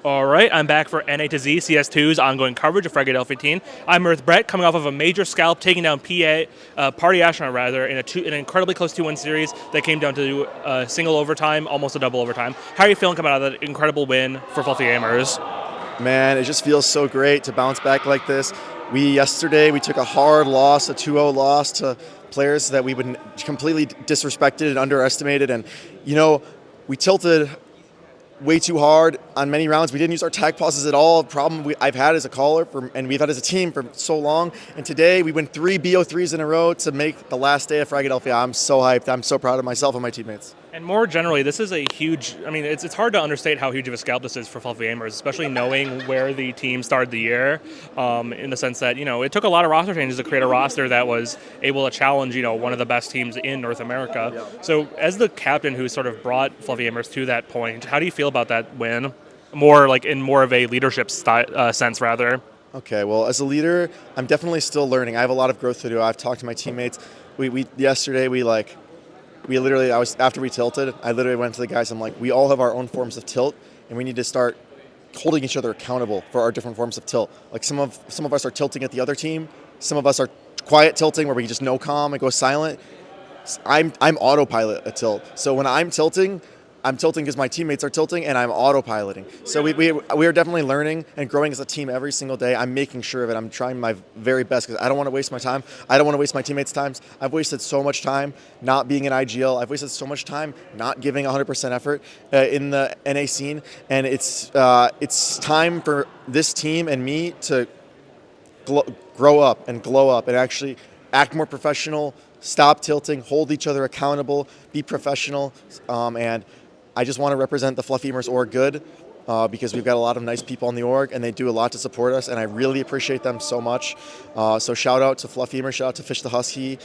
All right, I'm back for NA to Z CS2's ongoing coverage of Fragadelphia team. I'm with Brett, coming off of a major scalp, taking down Party Astronaut rather, in an incredibly close 2-1 series that came down to single overtime, almost a double overtime. How are you feeling coming out of that incredible win for Fluffy Gamers? Man, it just feels so great to bounce back like this. Yesterday we took a hard loss, a 2-0 loss to players that we would completely disrespected and underestimated, and we tilted way too hard on many rounds. We didn't use our tag pauses at all. Problem I've had as a caller and we've had as a team for so long. And today we win 3 BO3s in a row to make the last day of Fragadelphia. I'm so hyped. I'm so proud of myself and my teammates. And more generally, this is a huge, it's hard to understate how huge of a scalp this is for Fluffy Gamers, especially knowing where the team started the year, in the sense that, it took a lot of roster changes to create a roster that was able to challenge, one of the best teams in North America. Yeah. So as the captain who sort of brought Fluffy Gamers to that point, how do you feel about that win? More like in more of a leadership sense, rather. Okay, well, as a leader, I'm definitely still learning. I have a lot of growth to do. I've talked to my teammates. Yesterday, after we tilted, I literally went to the guys. I'm like, we all have our own forms of tilt, and we need to start holding each other accountable for our different forms of tilt. Like some of us are tilting at the other team. Some of us are quiet tilting where we just no comm and go silent. I'm autopilot a tilt. So when I'm tilting because my teammates are tilting, and I'm autopiloting. So we are definitely learning and growing as a team every single day. I'm making sure of it. I'm trying my very best because I don't want to waste my time. I don't want to waste my teammates' time. I've wasted so much time not being in IGL. I've wasted so much time not giving 100% effort in the NA scene, and it's time for this team and me to grow up and glow up and actually act more professional, stop tilting, hold each other accountable, be professional, and I just want to represent the Fluffy Gamers org good because we've got a lot of nice people on the org, and they do a lot to support us, and I really appreciate them so much. So shout out to Fluffy Gamers, shout out to Fish the Husky.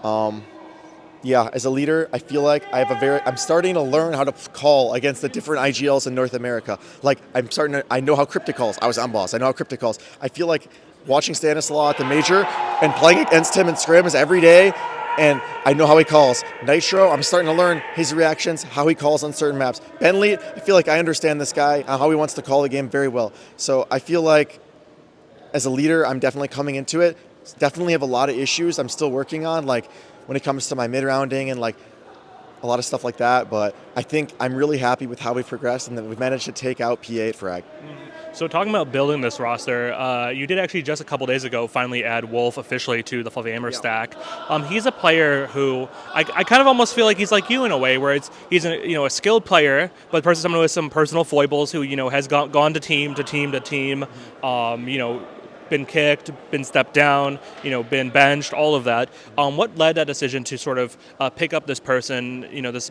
As a leader, I feel like I'm starting to learn how to call against the different IGLs in North America. Like I know how Cryptic calls. I was Mnmzzz. I know how Cryptic calls. I feel like watching Stanislaw at the major and playing against him in scrims every day, and I know how he calls. Nitro, I'm starting to learn his reactions, how he calls on certain maps. Bentley, I feel like I understand this guy, how he wants to call the game very well. So I feel like as a leader, I'm definitely coming into it. Definitely have a lot of issues I'm still working on, like when it comes to my mid-rounding and like a lot of stuff like that. But I think I'm really happy with how we've progressed and that we've managed to take out PA at Frag. So talking about building this roster, you did actually just a couple days ago finally add Wolf officially to the Fluffy Gamers stack. He's a player who I kind of almost feel like he's like you in a way, where he's a skilled player, but someone with some personal foibles who has gone to team, been kicked, been stepped down, been benched, all of that. What led that decision to sort of pick up this person,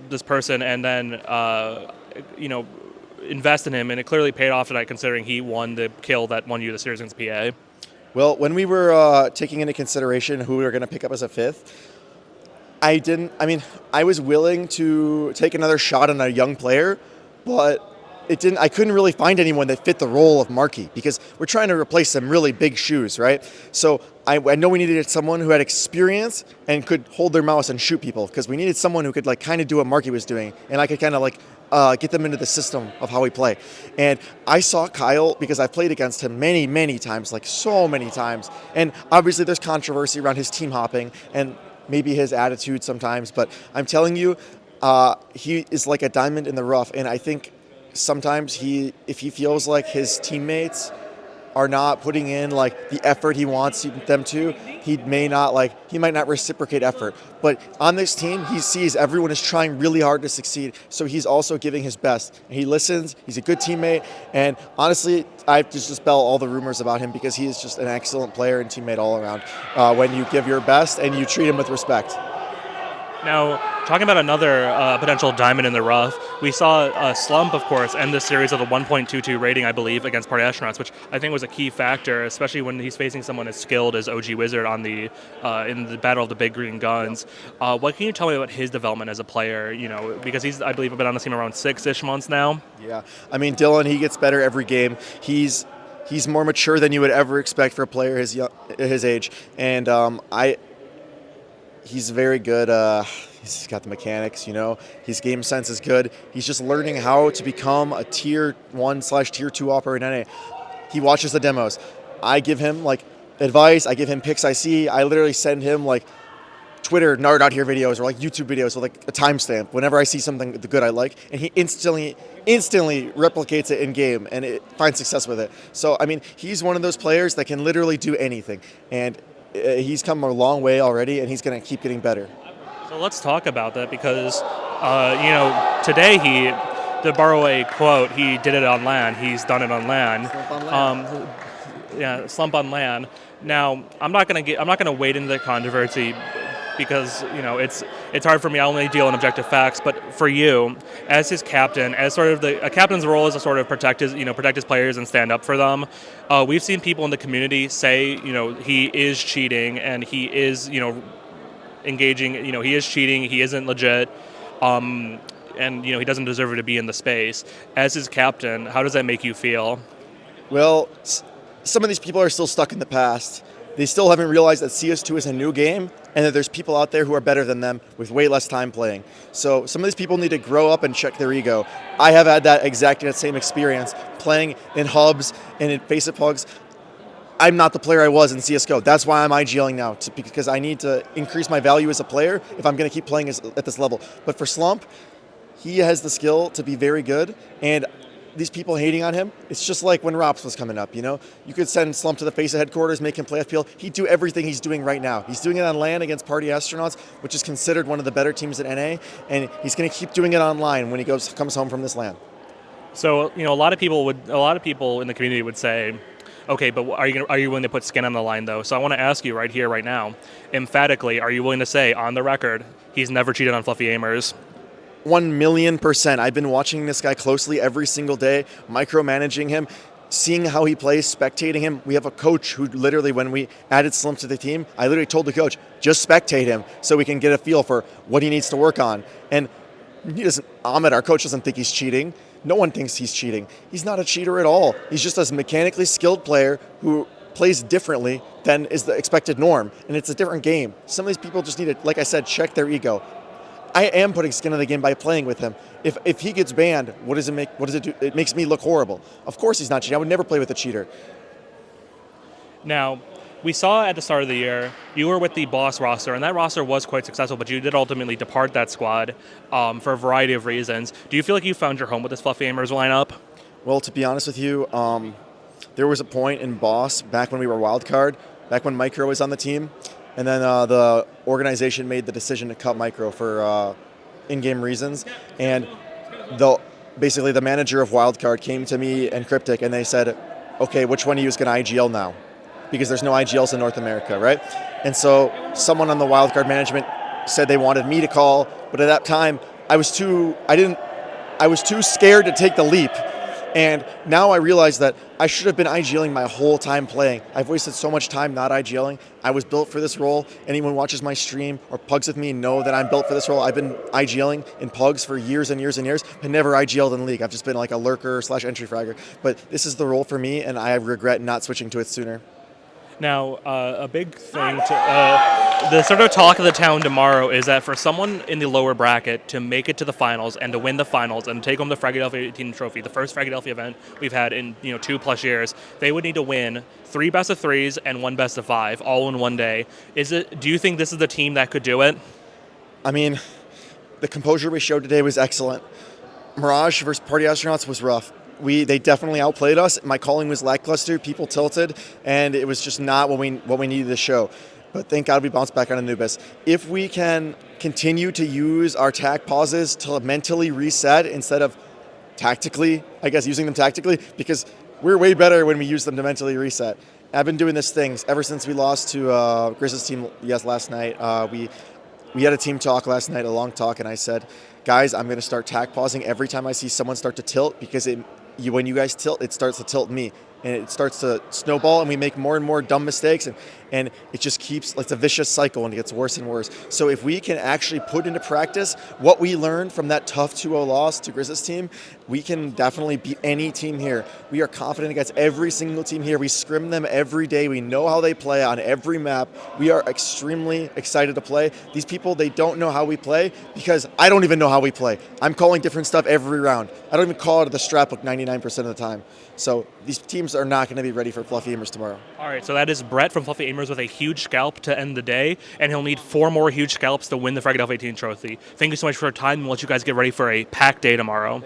this person, and then invest in him, and it clearly paid off tonight considering he won the kill that won you the series against PA? Well, when we were taking into consideration who we were going to pick up as a fifth, I was willing to take another shot on a young player, but I couldn't really find anyone that fit the role of Marky because we're trying to replace some really big shoes, right? So I know we needed someone who had experience and could hold their mouse and shoot people, because we needed someone who could like kind of do what Marky was doing, and I could kind of like get them into the system of how we play. And I saw Kyle because I played against him many, many times, like so many times. And obviously there's controversy around his team hopping and maybe his attitude sometimes, but I'm telling you, he is like a diamond in the rough. And I think sometimes if he feels like his teammates are not putting in like the effort he wants them to, he might not reciprocate effort. But on this team, he sees everyone is trying really hard to succeed, so he's also giving his best. He listens, he's a good teammate, and honestly, I have to dispel all the rumors about him because he is just an excellent player and teammate all around when you give your best and you treat him with respect. Now, talking about another potential diamond in the rough, we saw Slump, of course, end this series with a 1.22 rating, I believe, against Party Astronauts, which I think was a key factor, especially when he's facing someone as skilled as OG Wizard in the Battle of the Big Green Guns. What can you tell me about his development as a player? Because he's, I believe, been on the team around 6-ish months now. Yeah, Dylan, he gets better every game. He's more mature than you would ever expect for a player his age, and he's very good. He's got the mechanics, his game sense is good. He's just learning how to become a tier 1/tier 2 AWPer in NA. He watches the demos. I give him advice. I give him picks I see. I literally send him Twitter Nard out here videos or YouTube videos with a timestamp whenever I see something good I like, and he instantly replicates it in game and it finds success with it. So I mean, he's one of those players that can literally do anything, and he's come a long way already, and he's going to keep getting better. So let's talk about that because, today to borrow a quote, he did it on LAN. He's done it on LAN. Slump on LAN. Slump on LAN. Now, I'm not gonna wade into the controversy because it's hard for me. I only deal in objective facts. But for you, as his captain, as sort of a captain's role is to sort of protect his players and stand up for them. We've seen people in the community say he is cheating and he is engaging. He is cheating. He isn't legit. And he doesn't deserve to be in the space. As his captain, how does that make you feel? Well, some of these people are still stuck in the past. They still haven't realized that CS2 is a new game and that there's people out there who are better than them with way less time playing. So some of these people need to grow up and check their ego. I have had that same experience playing in hubs and in face-up hugs. I'm not the player I was in CSGO. That's why I'm IGLing now, because I need to increase my value as a player if I'm going to keep playing at this level. But for Slump, he has the skill to be very good, and these people hating on him, it's just like when Rops was coming up, You could send Slump to the face of headquarters, make him play FPL. He'd do everything he's doing right now. He's doing it on LAN against Party Astronauts, which is considered one of the better teams at NA, and he's going to keep doing it online when he comes home from this LAN. So, a lot of people in the community would say, okay, but are you willing to put skin on the line, though? So I want to ask you right here, right now, emphatically, are you willing to say, on the record, he's never cheated on Fluffy Aimers? 1,000,000%. I've been watching this guy closely every single day, micromanaging him, seeing how he plays, spectating him. We have a coach who literally, when we added Slump to the team, I literally told the coach, just spectate him so we can get a feel for what he needs to work on. And Ahmed, our coach, doesn't think he's cheating. No one thinks he's cheating. He's not a cheater at all. He's just a mechanically skilled player who plays differently than is the expected norm. And it's a different game. Some of these people just need to, like I said, check their ego. I am putting skin in the game by playing with him. If he gets banned, what does it do? It makes me look horrible. Of course he's not cheating. I would never play with a cheater. Now, we saw at the start of the year, you were with the Boss roster, and that roster was quite successful, but you did ultimately depart that squad for a variety of reasons. Do you feel like you found your home with this Fluffy Aimers lineup? Well, to be honest with you, there was a point in Boss, back when we were Wildcard, back when Micro was on the team, and then the organization made the decision to cut Micro for in-game reasons. And basically the manager of Wildcard came to me and Cryptic, and they said, okay, which one of you is going to IGL now? Because there's no IGLs in North America, right? And so someone on the Wildcard management said they wanted me to call, but at that time, I was too scared to take the leap. And now I realize that I should have been IGLing my whole time playing. I've wasted so much time not IGLing. I was built for this role. Anyone who watches my stream or pugs with me know that I'm built for this role. I've been IGLing in pugs for years and years and years, but never IGL'd in League. I've just been like a lurker / entry fragger. But this is the role for me, and I regret not switching to it sooner. Now, a big thing the sort of talk of the town tomorrow is that for someone in the lower bracket to make it to the finals and to win the finals and take home the Fragadelphia 18 trophy, the first Fragadelphia event we've had in 2+ years, they would need to win 3 best of 3s and 1 best of 5 all in one day. Do you think this is the team that could do it? I mean, the composure we showed today was excellent. Mirage versus Party Astronauts was rough. They definitely outplayed us. My calling was lackluster. People tilted, and it was just not what we needed to show. But thank God we bounced back on Anubis. If we can continue to use our tac pauses to mentally reset instead of tactically, I guess using them tactically, because we're way better when we use them to mentally reset. I've been doing this thing ever since we lost to Grizz's team last night. We had a team talk last night, a long talk, and I said, guys, I'm going to start tac pausing every time I see someone start to tilt, because when you guys tilt, it starts to tilt me. And it starts to snowball, and we make more and more dumb mistakes, and it just keeps, it's a vicious cycle, and it gets worse and worse. So if we can actually put into practice what we learned from that tough 2-0 loss to Grizz's team we can definitely beat any team here. We are confident against every single team here. We scrim them every day. We know how they play on every map. We are extremely excited to play. These people, they don't know how we play because I don't even know how we play. I'm calling different stuff every round. I don't even call it the strat book 99% of the time. So these teams are not going to be ready for Fluffy Aimers tomorrow. All right, so that is Brett from Fluffy Aimers with a huge scalp to end the day, and he'll need 4 more huge scalps to win the Fragadelphia 18 trophy. Thank you so much for your time, and we'll let you guys get ready for a packed day tomorrow.